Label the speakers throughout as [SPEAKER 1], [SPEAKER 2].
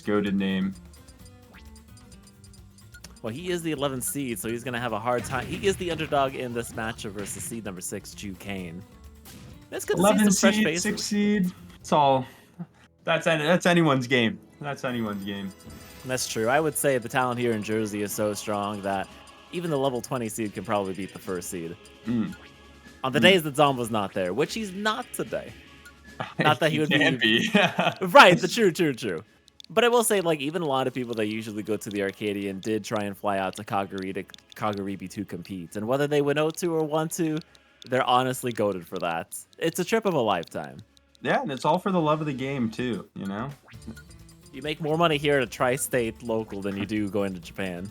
[SPEAKER 1] goated name.
[SPEAKER 2] Well, he is the 11th seed, so he's going to have a hard time. He is the underdog in this matchup versus seed number 6, Jukain. It's good to see some fresh
[SPEAKER 1] seed,
[SPEAKER 2] faces.
[SPEAKER 1] 6 seed. It's all. That's anyone's game. That's anyone's game.
[SPEAKER 2] That's true. I would say the talent here in Jersey is so strong that even the level 20 seed can probably beat the first seed. On the days that Zomba's not there, which he's not today. Not that he would
[SPEAKER 1] be.
[SPEAKER 2] Right, true. But I will say, like, even a lot of people that usually go to the Arcadian did try and fly out to Kagaribi to compete. And whether they would know to or want to, they're honestly goated for that. It's a trip of a lifetime.
[SPEAKER 1] Yeah, and it's all for the love of the game, too, you know?
[SPEAKER 2] You make more money here at a tri-state local than you do going to Japan.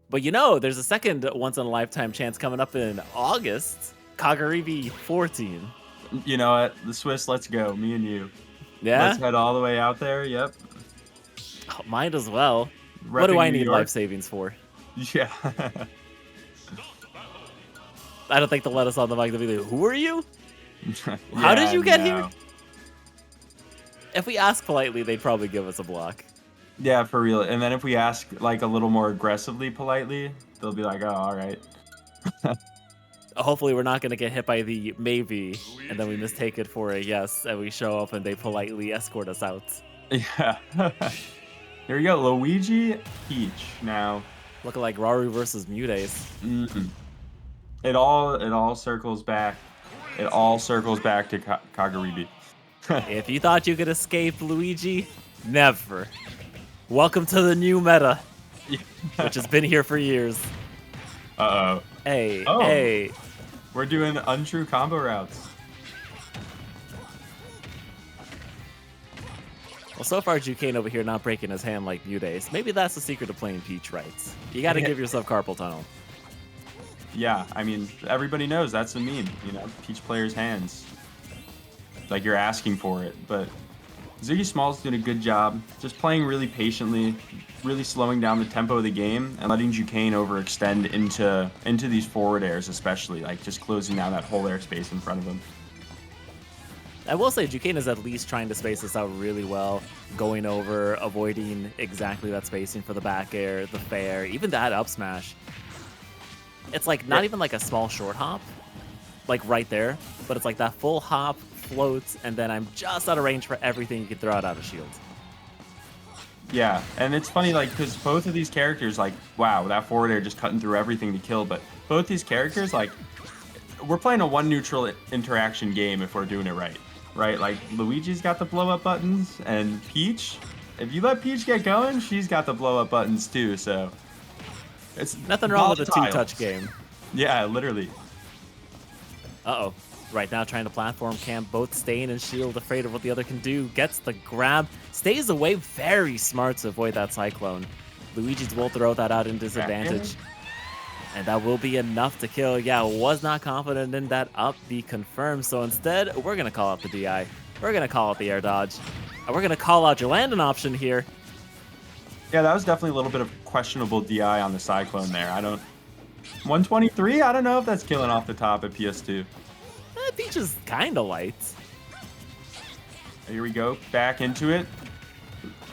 [SPEAKER 2] But you know, there's a second once-in-a-lifetime chance coming up in August. Kagaribi 14.
[SPEAKER 1] You know what? The Swiss, let's go. Me and you.
[SPEAKER 2] Yeah?
[SPEAKER 1] Let's head all the way out there. Yep.
[SPEAKER 2] Oh, might as well.
[SPEAKER 1] Repping
[SPEAKER 2] What do I
[SPEAKER 1] New
[SPEAKER 2] need
[SPEAKER 1] York.
[SPEAKER 2] life savings for?
[SPEAKER 1] Yeah.
[SPEAKER 2] I don't think they'll let us on the mic to be like, who are you? How
[SPEAKER 1] Yeah,
[SPEAKER 2] did you get
[SPEAKER 1] no.
[SPEAKER 2] here? If we ask politely, they'd probably give us a block.
[SPEAKER 1] Yeah, for real. And then if we ask like a little more aggressively, politely, they'll be like, "Oh, all right."
[SPEAKER 2] Hopefully we're not going to get hit by the maybe, and then we mistake it for a yes, and we show up and they politely escort us out.
[SPEAKER 1] Yeah. Here we go, Luigi, Peach. Now,
[SPEAKER 2] Looking like Raru versus Mutace.
[SPEAKER 1] it all circles back. It all circles back to Kagaribi.
[SPEAKER 2] If you thought you could escape Luigi, never. Welcome to the new meta, which has been here for years.
[SPEAKER 1] Uh-oh.
[SPEAKER 2] Hey,
[SPEAKER 1] Oh.
[SPEAKER 2] hey.
[SPEAKER 1] We're doing untrue combo routes.
[SPEAKER 2] Well, so far, Jukain over here not breaking his hand like Mutace. Maybe that's the secret of playing Peach rights. You got to give yourself carpal tunnel.
[SPEAKER 1] Yeah, I mean, everybody knows that's the meme, you know, Peach players' hands. Like, you're asking for it, but ZiggySmols did a good job just playing really patiently, really slowing down the tempo of the game, and letting Jukain overextend into these forward airs, especially, like just closing down that whole airspace in front of him.
[SPEAKER 2] I will say Jukain is at least trying to space this out really well, going over, avoiding exactly that spacing for the back air, the fair, even that up smash. It's like not even like a small short hop, like right there, but it's like that full hop, floats, and then I'm just out of range for everything you can throw out of shield.
[SPEAKER 1] Yeah, and it's funny, like, because both of these characters, like, wow, that forward air just cutting through everything to kill, but both these characters, like, we're playing a one neutral interaction game if we're doing it right, right? Like, Luigi's got the blow-up buttons, and Peach, if you let Peach get going, she's got the blow-up buttons too, so it's
[SPEAKER 2] Nothing wrong with a
[SPEAKER 1] volatile.
[SPEAKER 2] two-touch game.
[SPEAKER 1] Yeah, literally.
[SPEAKER 2] Uh-oh. Right now trying to platform camp, both staying in shield, afraid of what the other can do. Gets the grab, stays away, very smart to avoid that Cyclone. Luigi's will throw that out in disadvantage. And that will be enough to kill. Yeah, was not confident in that up B confirmed. So instead, we're going to call out the DI. We're going to call out the air dodge. And we're going to call out your landing option here.
[SPEAKER 1] Yeah, that was definitely a little bit of questionable DI on the Cyclone there. 123? I don't know if that's killing off the top at PS2.
[SPEAKER 2] Peach is kind of light.
[SPEAKER 1] Here we go, back into it.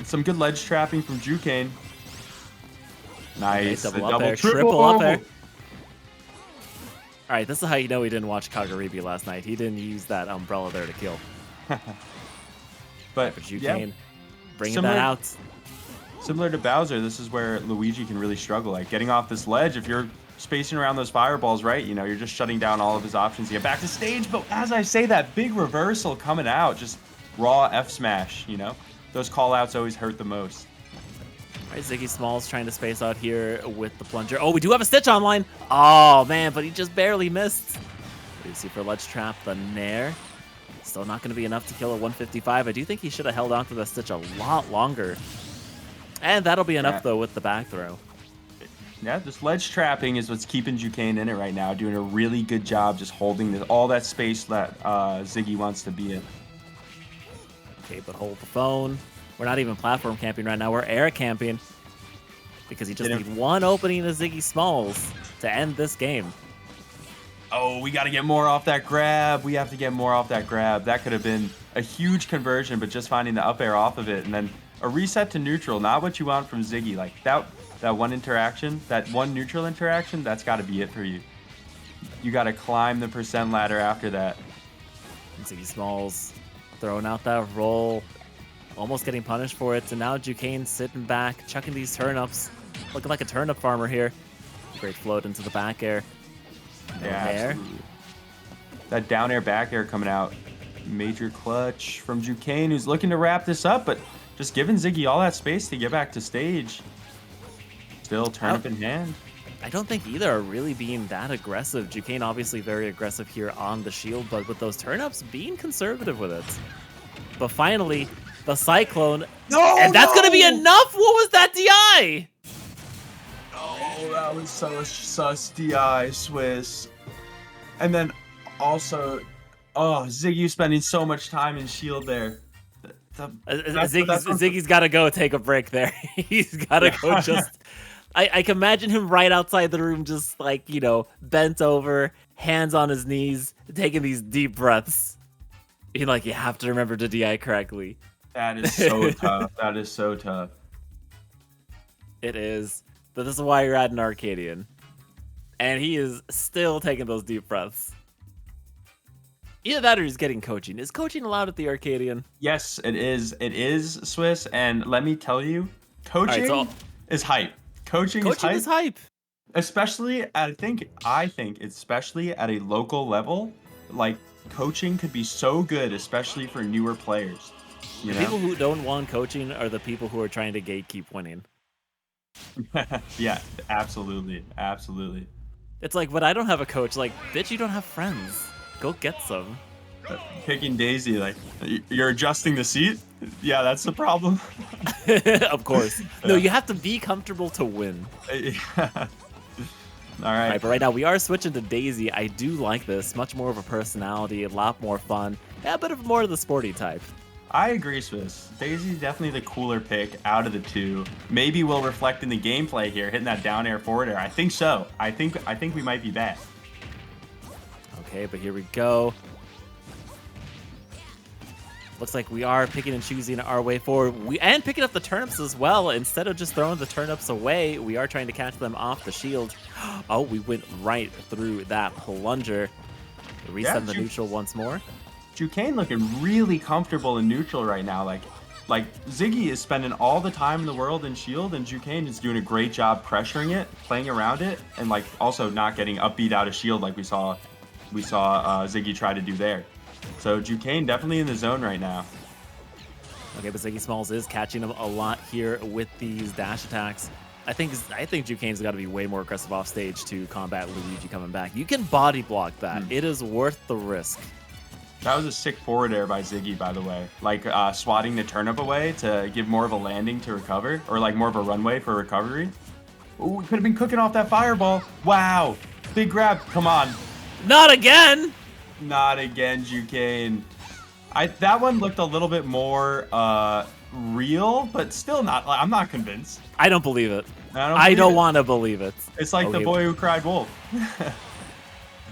[SPEAKER 1] Some good ledge trapping from Jukain. Nice,
[SPEAKER 2] Okay,
[SPEAKER 1] the
[SPEAKER 2] double up air, triple up air. All right, this is how you know he didn't watch Kagaribi last night. He didn't use that umbrella there to kill.
[SPEAKER 1] But
[SPEAKER 2] Jukain,
[SPEAKER 1] yeah,
[SPEAKER 2] bringing that out.
[SPEAKER 1] Similar to Bowser, this is where Luigi can really struggle. Like getting off this ledge, if you're spacing around those fireballs right, you know, you're just shutting down all of his options to get back to stage. But as I say, that big reversal coming out, just raw F smash, you know? Those call outs always hurt the most.
[SPEAKER 2] All right, ZiggySmols trying to space out here with the plunger. Oh, we do have a Stitch online. Oh, man, but he just barely missed. What do you see for ledge trap? The Nair. Still not going to be enough to kill a 155. I do think he should have held on to the Stitch a lot longer. And that'll be enough, though, with the back throw.
[SPEAKER 1] Yeah, this ledge trapping is what's keeping Jukain in it right now, doing a really good job just holding all that space that Ziggy wants to be in.
[SPEAKER 2] Okay, but hold the phone. We're not even platform camping right now. We're air camping because you just need one opening to ZiggySmols to end this game.
[SPEAKER 1] Oh, we got to get more off that grab. We have to get more off that grab. That could have been a huge conversion, but just finding the up air off of it, and then a reset to neutral. Not what you want from Ziggy. Like that one interaction, that one neutral interaction, that's got to be it for you. You got to climb the percent ladder after that.
[SPEAKER 2] And ZiggySmols throwing out that roll, almost getting punished for it. And now Jukain sitting back, chucking these turnips, looking like a turnip farmer here. Great float into the back air. No air.
[SPEAKER 1] That down air back air coming out. Major clutch from Jukain, who's looking to wrap this up, but just giving Ziggy all that space to get back to stage. Still turnip in hand.
[SPEAKER 2] I don't think either are really being that aggressive. Jukain obviously very aggressive here on the shield, but with those turnips, being conservative with it. But finally, the Cyclone.
[SPEAKER 1] No,
[SPEAKER 2] and that's going to be enough? What was that DI?
[SPEAKER 1] Oh, that was so sus DI, Swiss. And then also, oh, Ziggy spending so much time in shield there.
[SPEAKER 2] Ziggy's got to go take a break there. He's got to go just... I can imagine him right outside the room, just like, you know, bent over, hands on his knees, taking these deep breaths. You have to remember to DI correctly.
[SPEAKER 1] That is so tough. That is so tough.
[SPEAKER 2] It is. But this is why you're at an Arcadian. And he is still taking those deep breaths. Either that or he's getting coaching. Is coaching allowed at the Arcadian?
[SPEAKER 1] Yes, it is. It is, Swiss. And let me tell you, coaching is hype. Coaching is hype. Especially I think especially at a local level, like coaching could be so good, especially for newer players.
[SPEAKER 2] The people who don't want coaching are the people who are trying to gatekeep winning.
[SPEAKER 1] Yeah, absolutely. Absolutely.
[SPEAKER 2] It's like, but I don't have a coach. Like, bitch, you don't have friends. Go get some.
[SPEAKER 1] Picking Daisy, like, you're adjusting the seat? Yeah, that's the problem.
[SPEAKER 2] Of course. No, you have to be comfortable to win.
[SPEAKER 1] All right.
[SPEAKER 2] But right now we are switching to Daisy. I do like this. Much more of a personality, a lot more fun. Yeah, a bit of more of the sporty type.
[SPEAKER 1] I agree, Swiss. Daisy's definitely the cooler pick out of the two. Maybe will reflect in the gameplay here, hitting that down air forward air. I think so. I think we might be back.
[SPEAKER 2] Okay, but here we go. Looks like we are picking and choosing our way forward. And picking up the turnips as well. Instead of just throwing the turnips away, we are trying to catch them off the shield. Oh, we went right through that plunger. Reset the neutral once more.
[SPEAKER 1] Jukain looking really comfortable in neutral right now. Like Ziggy is spending all the time in the world in shield, and Jukain is doing a great job pressuring it, playing around it, and like also not getting upbeat out of shield like we saw Ziggy try to do there. So Jukain definitely in the zone right now.
[SPEAKER 2] Okay, but ZiggySmols is catching him a lot here with these dash attacks. I think Jukain's got to be way more aggressive off stage to combat Luigi coming back. You can body block that. It is worth the risk.
[SPEAKER 1] That was a sick forward air by Ziggy, by the way. Like swatting the turnip away to give more of a landing to recover, or like more of a runway for recovery. Ooh, we could have been cooking off that fireball. Wow, big grab. Come on.
[SPEAKER 2] Not again.
[SPEAKER 1] Not again, Jukain. That one looked a little bit more real, but still not. I'm not convinced.
[SPEAKER 2] I don't believe it. I don't want to believe it.
[SPEAKER 1] It's like the boy who cried wolf.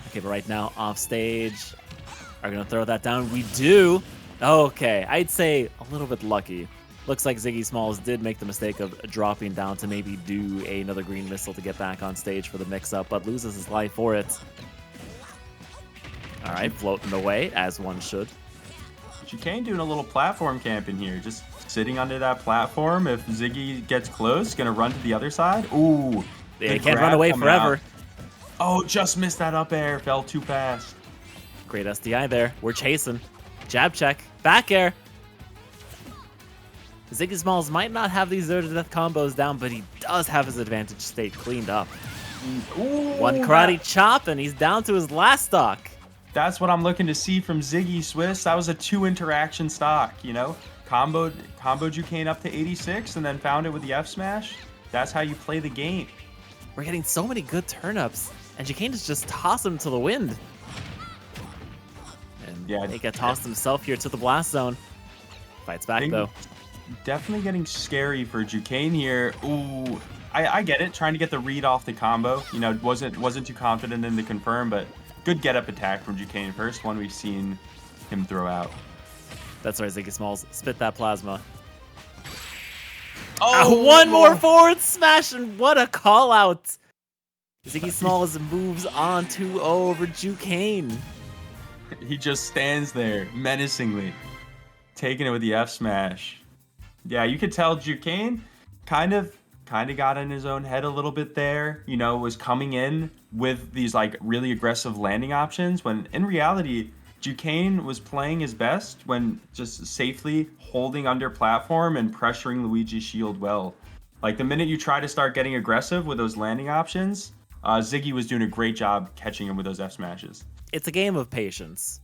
[SPEAKER 2] Okay, but right now off stage, are gonna throw that down. We do. Okay, I'd say a little bit lucky. Looks like ZiggySmols did make the mistake of dropping down to maybe do another green missile to get back on stage for the mix-up, but loses his life for it. All right, floating away, as one should.
[SPEAKER 1] Jukain doing a little platform camp in here, just sitting under that platform. If Ziggy gets close, gonna run to the other side. Ooh,
[SPEAKER 2] yeah, he can't run away forever.
[SPEAKER 1] Out. Oh, just missed that up air, fell too fast.
[SPEAKER 2] Great SDI there. We're chasing. Jab check, back air. ZiggySmols might not have these 0-to-death combos down, but he does have his advantage state cleaned up.
[SPEAKER 1] Ooh,
[SPEAKER 2] one karate chop, and he's down to his last stock.
[SPEAKER 1] That's what I'm looking to see from Ziggy, Swiss. That was a 2 interaction stock, you know? Combo Jukain up to 86 and then found it with the F smash. That's how you play the game.
[SPEAKER 2] We're getting so many good turnips, and Jukain is just tossing him to the wind. And yeah, he got tossed himself here to the blast zone. Fights back though.
[SPEAKER 1] Definitely getting scary for Jukain here. Ooh, I get it, trying to get the read off the combo. You know, wasn't too confident in the confirm, but good get-up attack from Jukain. First one we've seen him throw out.
[SPEAKER 2] That's right, ZiggySmols. Spit that plasma.
[SPEAKER 1] Oh,
[SPEAKER 2] One more forward smash, and what a call out. ZiggySmols moves on 2-0 over Jukain.
[SPEAKER 1] He just stands there menacingly, taking it with the F smash. Yeah, you could tell Jukain kind of got in his own head a little bit there. You know, was coming in with these like really aggressive landing options when in reality, Jukain was playing his best when just safely holding under platform and pressuring Luigi's shield well. Like the minute you try to start getting aggressive with those landing options, Ziggy was doing a great job catching him with those F smashes.
[SPEAKER 2] It's a game of patience.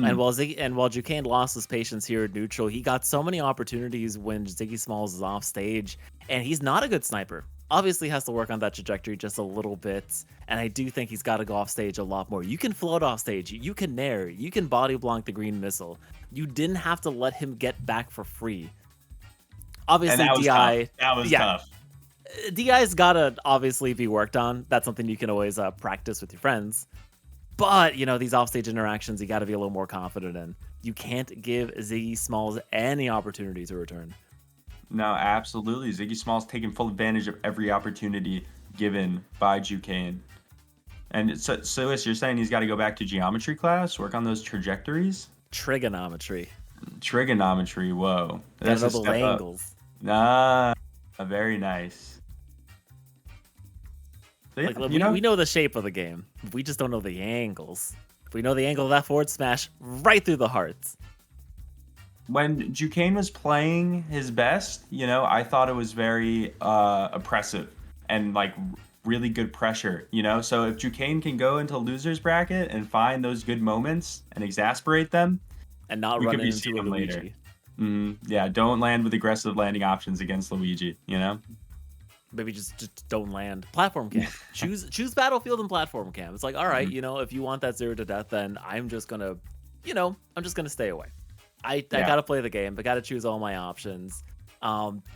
[SPEAKER 2] And while Jukain lost his patience here at neutral, he got so many opportunities when ZiggySmols is off stage, and he's not a good sniper. Obviously has to work on that trajectory just a little bit, and I do think he's got to go off stage a lot more. You can float off stage, you can nair, you can body block the green missile. You didn't have to let him get back for free. Obviously,
[SPEAKER 1] and
[SPEAKER 2] DI.
[SPEAKER 1] That was tough.
[SPEAKER 2] DI's gotta obviously be worked on. That's something you can always practice with your friends. But, you know, these offstage interactions, you got to be a little more confident in. You can't give ZiggySmols any opportunity to return.
[SPEAKER 1] No, absolutely. ZiggySmols taking full advantage of every opportunity given by Jukain. And so you're saying he's got to go back to geometry class, work on those trajectories?
[SPEAKER 2] Trigonometry.
[SPEAKER 1] Trigonometry, whoa.
[SPEAKER 2] That's a step angles.
[SPEAKER 1] Nah, very nice.
[SPEAKER 2] Like, we know the shape of the game. We just don't know the angles. We know the angle of that forward smash right through the hearts.
[SPEAKER 1] When Jukain was playing his best, you know, I thought it was very oppressive and like really good pressure, you know? So if Jukain can go into loser's bracket and find those good moments and exasperate them,
[SPEAKER 2] and not run into a Luigi.
[SPEAKER 1] Yeah, don't land with aggressive landing options against Luigi, you know?
[SPEAKER 2] Maybe just don't land. Platform camp. choose battlefield and platform camp. It's like, all right, you know, if you want that 0 to death, then I'm just gonna, you know, I'm just gonna stay away. I gotta play the game, but gotta choose all my options.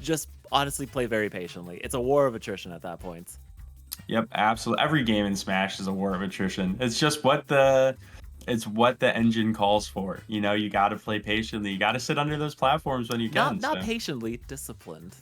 [SPEAKER 2] Just honestly play very patiently. It's a war of attrition at that point.
[SPEAKER 1] Yep, absolutely. Every game in Smash is a war of attrition. It's just what the engine calls for. You know, you gotta play patiently. You gotta sit under those platforms when you can.
[SPEAKER 2] Not patiently, disciplined.